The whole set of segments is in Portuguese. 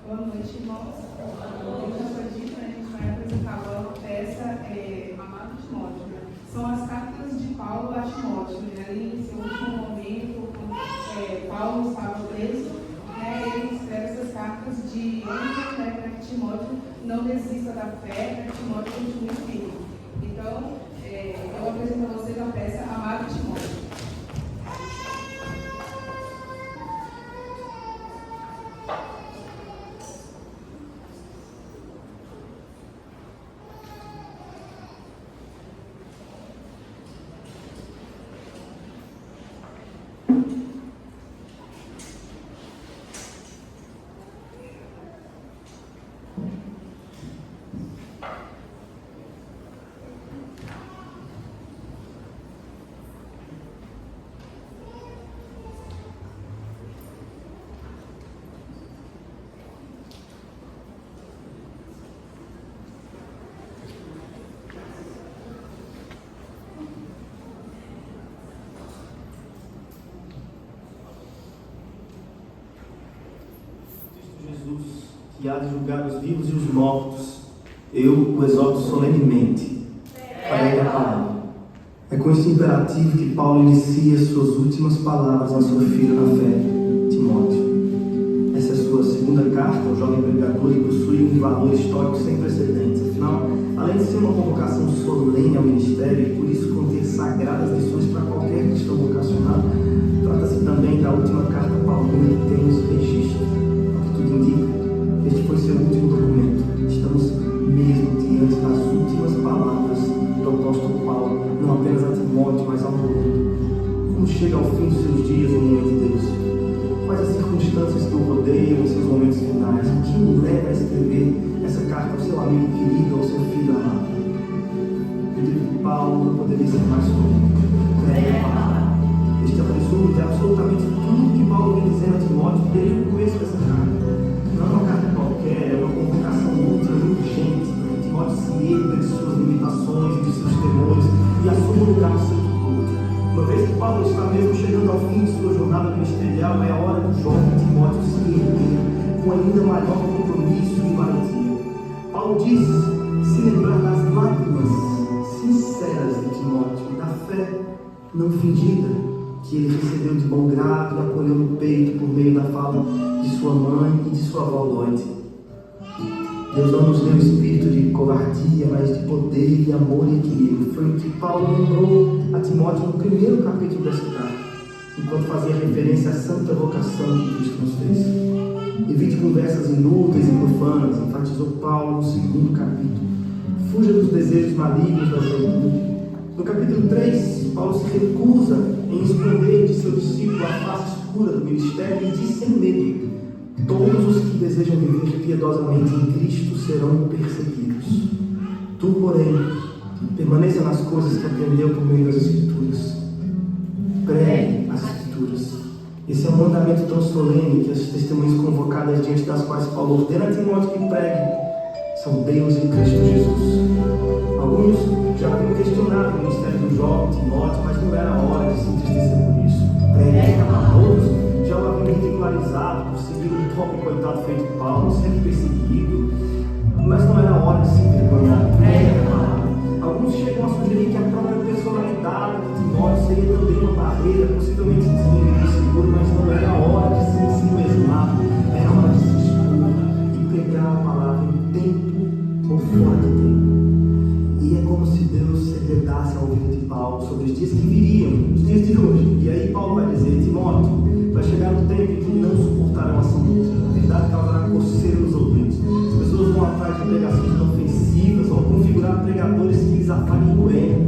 Boa noite, irmãos. Como já foi dito, a gente vai apresentar agora uma peça, Amado Timóteo. São as cartas de Paulo a Timóteo. Ali, em seu último momento, Paulo estava preso, ele escreve essas cartas de ânimo, para que Timóteo não desista da fé, para que Timóteo continue firme. Então, eu apresento a vocês a peça Amado Timóteo. Que há de julgar os vivos e os mortos, eu o exorto solenemente. Pregue a palavra. É com esse imperativo que Paulo inicia suas últimas palavras a seu filho na fé, Timóteo. Essa é a sua segunda carta ao jovem pregador e possui um valor histórico sem precedentes. Afinal, além de ser uma convocação solene ao ministério e por isso conter sagradas lições para qualquer cristão vocacionado, trata-se também da última carta paulina que temos registro. O que tudo indica, este foi seu último documento. Estamos mesmo diante das últimas palavras do apóstolo Paulo, não apenas a Timóteo, mas ao mundo. Como chega ao fim dos seus dias em nome de Deus? Quais as circunstâncias que o rodeiam em seus momentos finais? O que o leva a escrever essa carta ao seu amigo querido, ao seu filho amado? Eu digo que Paulo não poderia ser mais curto. Pregue a palavra. Este é o resumo de absolutamente tudo que Paulo vem dizendo a Timóteo desde o começo dessa carta. Não é uma carta qualquer, é uma convocação última e urgente para que Timóteo se erga de suas limitações e de seus temores e assuma o lugar do seu tutor. Uma vez que Paulo está mesmo chegando ao fim de sua jornada ministerial, é a hora do jovem Timóteo se erguer com ainda maior compromisso e valentia. Paulo diz se lembrar das lágrimas sinceras de Timóteo, da fé não fingida que ele recebeu de bom grado e acolheu no peito por meio da fala de sua mãe e de sua avó Lloyd. Deus não nos deu espírito de covardia, mas de poder e amor e equilíbrio. Foi o que Paulo lembrou a Timóteo no primeiro capítulo dessa carta, enquanto fazia referência à santa vocação que Cristo nos fez. Evite conversas inúteis e profanas, enfatizou Paulo no segundo capítulo. Fuja dos desejos malignos da juventude. No capítulo 3, Paulo se recusa em esconder de seu discípulo a face escura do ministério e diz sem medo: todos os que desejam viver piedosamente em Cristo serão perseguidos. Tu, porém, permaneça nas coisas que aprendeu por meio das Escrituras. Pregue as Escrituras. Esse é um mandamento tão solene que as testemunhas convocadas diante das quais Paulo ordena a Timóteo que pregue são Deus e Cristo Jesus. Alguns já haviam questionado o ministério do jovem Timóteo, mas não era hora de se entristecer por isso. Pregue. Outros já o haviam ridicularizado por seguir o pobre coitado feito Paulo, sendo perseguido, mas não era hora de se envergonhar. Alguns chegam a sugerir que a própria personalidade de Timóteo seria também uma barreira, possivelmente tímida e inseguro, mas não era hora de se mesmar, era hora de se expor e pregar a palavra em tempo ou fora de tempo. E é como se Deus segredasse ao ouvido de Paulo sobre os dias que viriam, os dias de hoje. E aí Paulo vai dizer: Timóteo, vai chegar um tempo em que não suportarão essa música. A verdade causará coceira nos ouvidos. As pessoas vão atrás de pregações ofensivas, vão configurar pregadores que lhes afaguem o ego,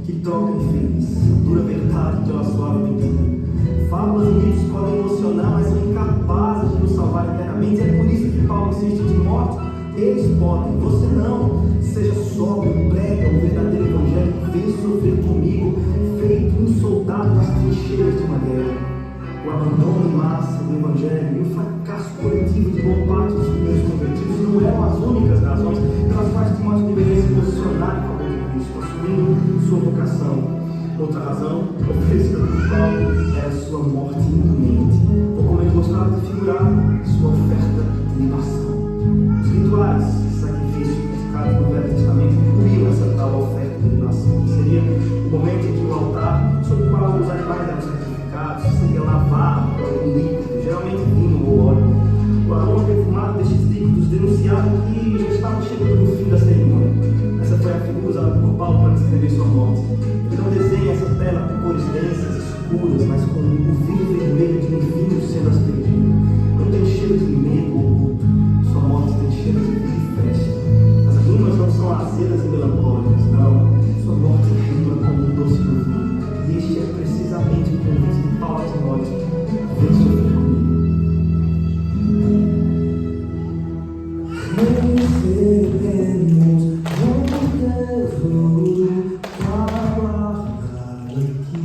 que trocam infeliz. A dura verdade de uma suave mentira. Fábulas e mitos podem emocionar, mas são incapazes de nos salvar eternamente. É por isso que Paulo insiste em Timóteo: eles podem, você não. Seja sóbrio, prega o verdadeiro evangelho, vem sofrer comigo, feito um soldado nas trincheiras de uma guerra. O abandono em massa do evangelho e o fracasso coletivo de boa parte dos primeiros convertidos não eram as únicas razões pelas quais Timóteo deveria se posicionar em favor de Cristo, assumindo sua vocação. Outra razão, oferecida por Paulo, era sua morte iminente, ou como ele gostava de figurar, sua oferta de libação. que já estavam chegando no fim da cerimônia. Essa foi a figura usada por Paulo para descrever sua morte. Ele não desenha essa tela com cores densas, escuras, mas com o vinho vermelho de um vinho sendo aspergido. Não tem cheiro de medo ou luto. Sua morte tem cheiro de vida e festa. As rimas não são azedas e melancólicas, não. Sua morte rima como um doce do vinho. E este é precisamente o convite de Paulo a Timóteo. Vem sofrer comigo. Recebemos um tesouro para guardar aqui.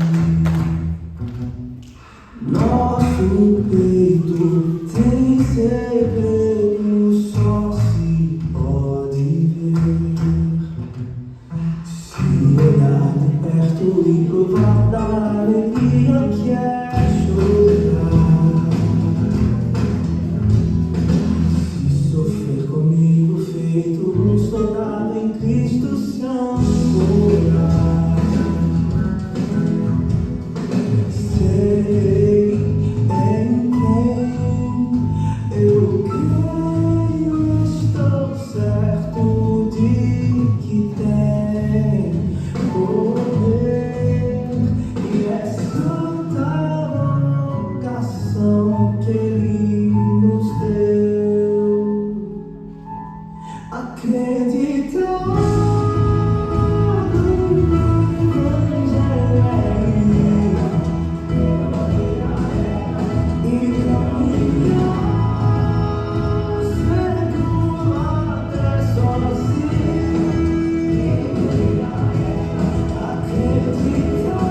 Nosso peito tem segredo, só se pode ver. Se olhar de perto e provar da alegria que é chorar. Se sofrer comigo, feito um soldado em Cristo se ancorar. Sei em quem eu creio, estou certo de que tem poder e é santa vocação que Ele nos deu. Acreditar no Evangelho e caminhar seguro até sozinho. Acreditar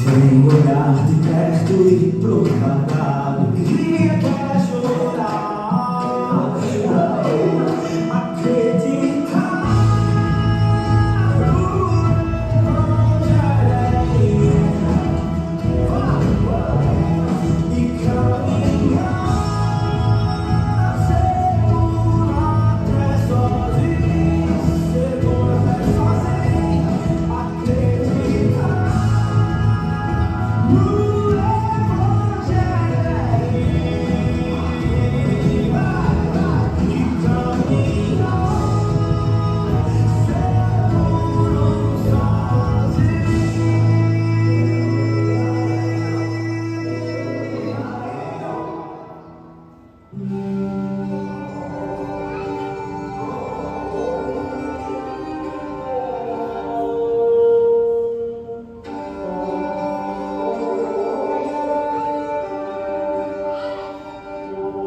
vem olhar de perto e provar da alegria que é chorar. Acreditar no Evangelho e caminhar seguro até sozinho, seguro até sozinho. Acreditar no Evangelho e caminhar seguro sozinho.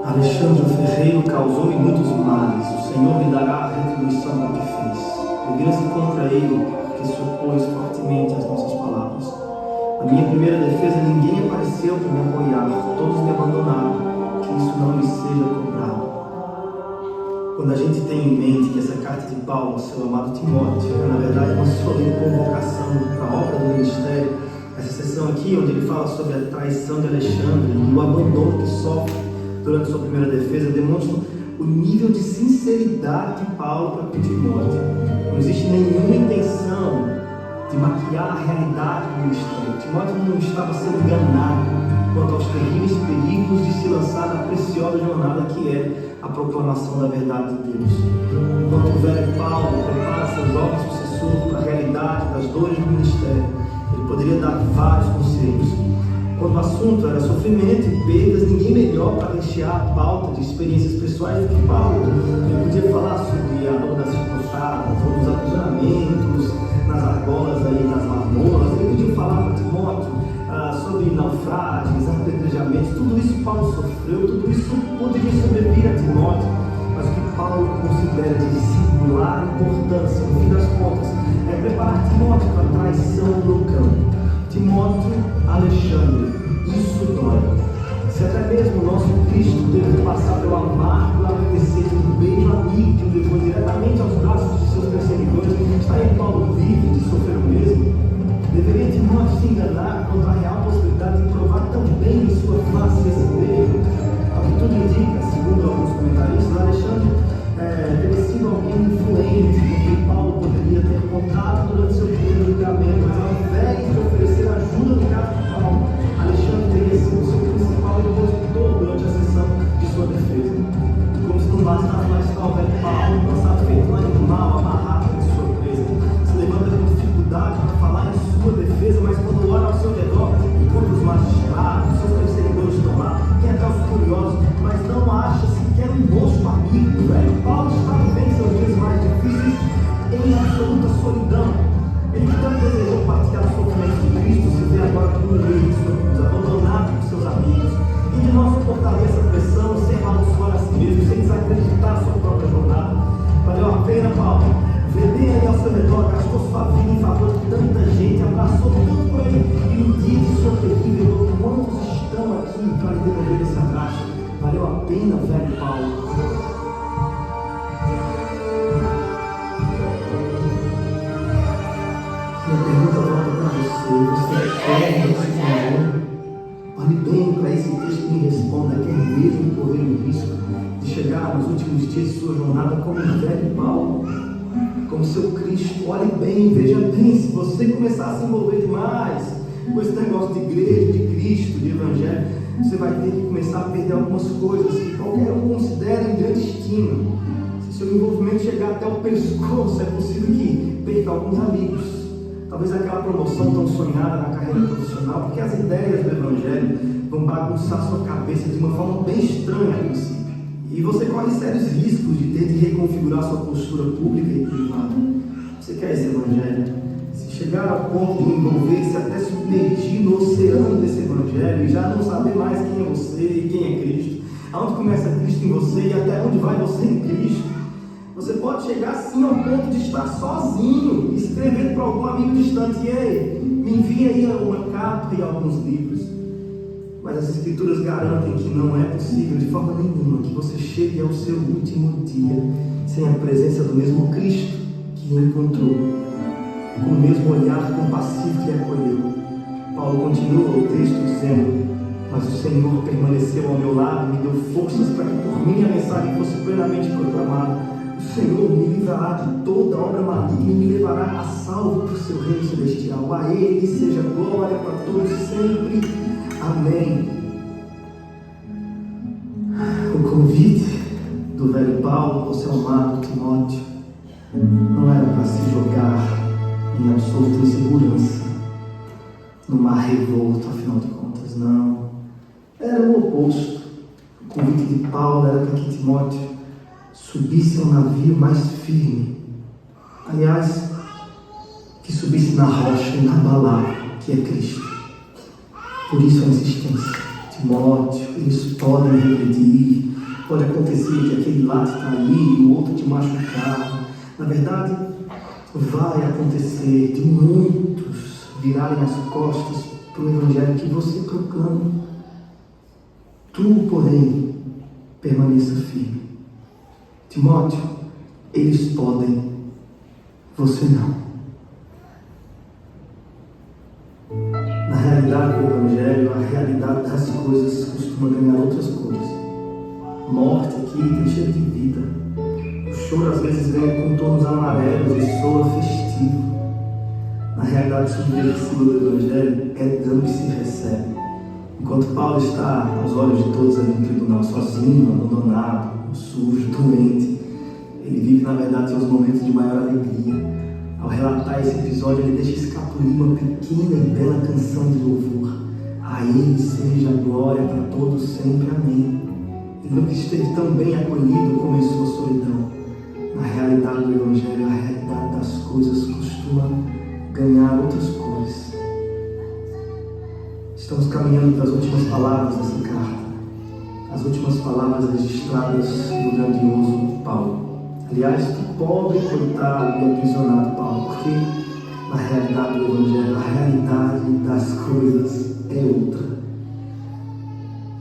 Alexandre o Ferreiro causou muitos males, o Senhor lhe dará a retribuição do que fez. Vira-se contra ele, porque se opôs fortemente às nossas palavras. Na minha primeira defesa, ninguém apareceu para me apoiar, todos me abandonaram, que isso não lhe seja cobrado. Quando a gente tem em mente que essa carta de Paulo ao seu amado Timóteo é, na verdade, uma solene convocação para a obra do ministério, essa sessão aqui, onde ele fala sobre a traição de Alexandre e o abandono que sofre durante sua primeira defesa, demonstra o nível de sinceridade de Paulo para com Timóteo. Não existe nenhuma intenção de maquiar a realidade do ministério. Timóteo não estava sendo enganado quanto aos terríveis perigos de se lançar na preciosa jornada que é a proclamação da verdade de Deus. Enquanto o velho Paulo prepara seu jovem sucessor para a realidade das dores do ministério, ele poderia dar vários conselhos. Quando o assunto era sofrimento e perdas, ninguém melhor para rechear a pauta de experiências pessoais do que Paulo. Ele podia falar sobre a dor das chicotadas, ou dos aprisionamentos nas argolas aí das masmorras. Ele podia falar para Timóteo sobre naufrágios, apedrejamentos. Tudo isso Paulo sofreu, tudo isso poderia sobrevir a Timóteo. Mas o que Paulo considera de singular importância, no fim das contas, é preparar Timóteo para a traição no campo. Timóteo, Alexandre, isso dói. Se até mesmo o nosso Cristo teve que passar pelo amargo acontecer de um beijo amigo que o levou diretamente aos braços de seus perseguidores, está em Paulo vivo de sofrer o mesmo? Deveria Timóteo se enganar contra a real possibilidade de provar também em sua face esse beijo? Ao que tudo indica, segundo alguns comentaristas, Alexandre teria sido alguém influente com quem Paulo poderia ter contato durante seu período de julgamento, mas ao invés de oferecer ajuda no caso de Paulo, Alexandre teria sido seu principal opositor durante a sessão de sua defesa. Como se não bastasse mais estar o velho Paulo, lançado feito um animal amarrado em sua presa, se levanta com dificuldade para falar em sua defesa, mas quando olha ao seu redor, encontra os magistrados, seus perseguidores estão lá, tem até os curiosos, mas não acha sequer um moço amigo, velho. Paulo está vivendo seus dias mais difíceis em absoluta solidão. Ele que tanto desejou partilhar o sofrimento de Cristo, se vê agora como um abandonado por seus amigos. E de não suportar essa pressão, sem amaldiçoar a si mesmo, sem desacreditar a sua própria jornada. Valeu a pena, Paulo. Vê bem ali ao seu redor, gastou sua vida em favor de tanta gente, abraçou tanto por ele. E no dia de sua terrível dor, quantos estão aqui para lhe devolver esse abraço? Valeu a pena, velho Paulo. Minha pergunta volta para você quer esse favor? Olhe bem para esse texto e me responda, quer mesmo correr o risco de chegar nos últimos dias de sua jornada como um velho Paulo, como seu Cristo? Olhe bem, veja bem, se você começar a se envolver demais com esse negócio de igreja, de Cristo, de evangelho, você vai ter que começar a perder algumas coisas que qualquer um considera em grande estima. Se seu envolvimento chegar até o pescoço, é possível que perca alguns amigos, talvez aquela promoção tão sonhada na carreira profissional, porque as ideias do evangelho vão bagunçar sua cabeça de uma forma bem estranha a princípio. E você corre sérios riscos de ter de reconfigurar sua postura pública e privada. Você quer esse evangelho? Se chegar ao ponto de envolver-se até submergir no oceano desse evangelho e já não saber mais quem é você e quem é Cristo, aonde começa Cristo em você e até onde vai você em Cristo, você pode chegar sim ao ponto de estar sozinho e escrever para algum amigo distante: ei, me envia aí uma carta e alguns livros. Mas as Escrituras garantem que não é possível de forma nenhuma que você chegue ao seu último dia sem a presença do mesmo Cristo que o encontrou, com o mesmo olhar compassivo que acolheu. Paulo continua o texto dizendo: mas o Senhor permaneceu ao meu lado e me deu forças para que por mim a mensagem fosse plenamente proclamada. O Senhor me livrará de toda obra maligna e me levará a salvo para o seu reino celestial. A Ele seja glória para todos sempre. Amém. O convite do velho Paulo ao seu amado Timóteo não era para se jogar em absoluta insegurança no mar revolto, afinal de contas, não. Era o oposto. O convite de Paulo era para que Timóteo subisse a um navio mais firme. Aliás, que subisse na rocha inabalável que é Cristo. Por isso a insistência: Timóteo, eles podem regredir, pode acontecer que aquele lá te trair e o outro te machucar. Na verdade, vai acontecer de muitos virarem as costas para o evangelho que você proclama. Tu, porém, permaneça firme. Timóteo, eles podem, você não. Na realidade do Evangelho, a realidade das coisas costuma ganhar outras cores. Morte aqui tem cheiro de vida. O choro às vezes ganha contornos amarelos e soa festivo. Na realidade subversiva do Evangelho, é dano que se recebe. Enquanto Paulo está aos olhos de todos ali no tribunal, sozinho, abandonado, sujo, doente, ele vive na verdade seus momentos de maior alegria. Ao relatar esse episódio, ele deixa escapulir uma pequena e bela canção de louvor. A Ele seja a glória para todos sempre. Amém. Ele nunca esteve tão bem acolhido como em sua solidão. Na realidade do Evangelho, a realidade das coisas costuma ganhar outras cores. Estamos caminhando para as últimas palavras dessa carta. As últimas palavras registradas do grandioso Paulo. Aliás, pobre, coitado e aprisionado, Paulo, porque na realidade do Evangelho, a realidade das coisas é outra.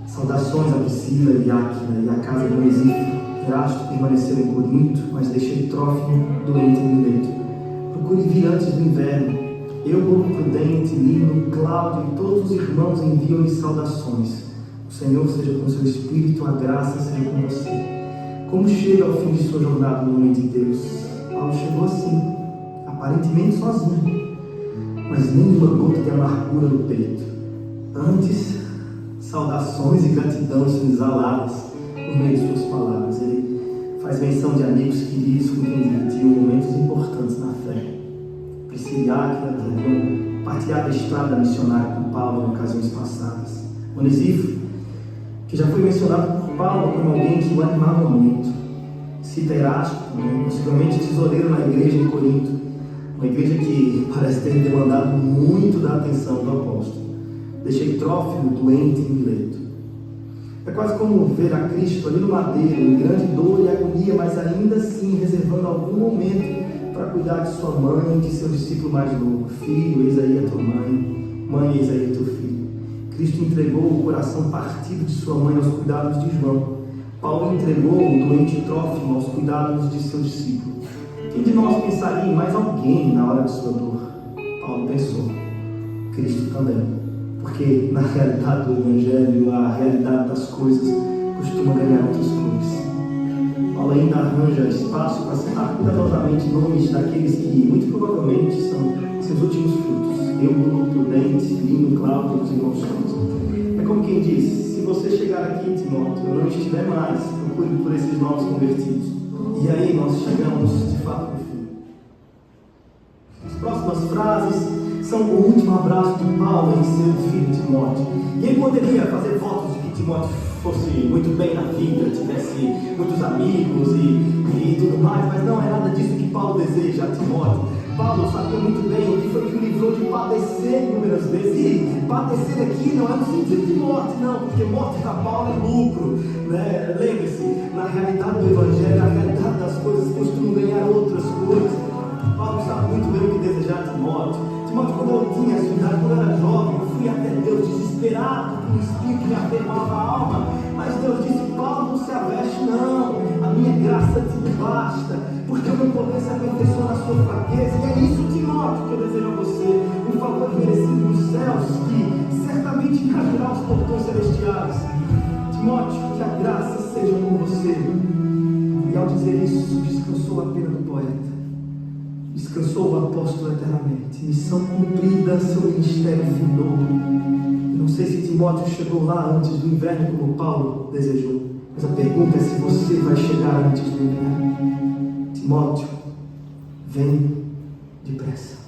Saudações a Priscila e Áquila e a casa de Onesíforo. Erasto permaneceu em Corinto, mas deixei Trófimo doente em Mileto. Procure vir antes do inverno. Eu, Prudente, Lino, Cláudio e todos os irmãos enviam-lhe saudações. O Senhor seja com seu espírito, a graça seja com você. Como chega ao fim de sua jornada no nome de Deus? Paulo chegou assim, aparentemente sozinho, mas nenhuma gota de amargura no peito. Antes, saudações e gratidão são exaladas por meio de suas palavras. Ele faz menção de amigos queridos com quem dividiu momentos importantes na fé. Priscila e Áquila haviam partilhado a estrada missionária com Paulo em ocasiões passadas. Onesíforo, que já foi mencionado por Paulo como alguém que o animava muito. Cita Erasto, possivelmente tesoureiro na igreja em Corinto, uma igreja que parece ter demandado muito da atenção do apóstolo. Deixei Trófimo doente em Mileto. É quase como ver a Cristo ali no madeiro, em grande dor e agonia, mas ainda assim reservando algum momento para cuidar de sua mãe e de seu discípulo mais novo. Filho, eis aí a tua mãe. Mãe, eis aí o teu filho. Cristo entregou o coração partido de sua mãe aos cuidados de João. Paulo entregou o doente Trófimo aos cuidados de seu discípulo. Quem de nós pensaria em mais alguém na hora de sua dor? Paulo pensou. Cristo também. Porque na realidade do Evangelho, a realidade das coisas costuma ganhar outras cores. Paulo ainda arranja espaço para citar cuidadosamente nomes daqueles que muito provavelmente são seus últimos frutos. Eubulo, Prudente, Lino, Cláudio e os irmãos todos. É como quem diz: se você chegar aqui, Timóteo, eu não estiver mais, procure por esses novos convertidos. E aí nós chegamos de fato no fim. As próximas frases são o último abraço de Paulo em seu filho Timóteo. E ele poderia fazer votos de que Timóteo fosse muito bem na vida, tivesse muitos amigos e tudo mais, mas não é nada disso que Paulo deseja a Timóteo. Paulo sabia muito bem o que foi que o livrou de padecer inúmeras vezes. E padecer aqui não é no sentido de morte, não, porque morte para Paulo é lucro, né? Lembre-se, na realidade do Evangelho, na realidade das coisas, costumam ganhar outras coisas. Paulo sabe muito bem o que desejar a Timóteo. Timóteo, quando eu tinha a sua idade, quando eu era jovem, eu fui até Deus desesperado, com um espírito me afirmava a alma, mas Deus disse: Paulo, não se aveste não, a minha graça te basta, porque o meu poder se aperfeiçoa na sua fraqueza. E é isso, Timóteo, que eu desejo a você, um favor merecido nos céus, que certamente abrirá os portões celestiais. Timóteo, que a graça seja com você. E ao dizer isso, descansou a pena do poeta. Descansou o apóstolo eternamente. Missão cumprida, seu ministério findou. Não sei se Timóteo chegou lá antes do inverno como Paulo desejou, mas a pergunta é se você vai chegar antes do inverno. Timóteo, vem depressa.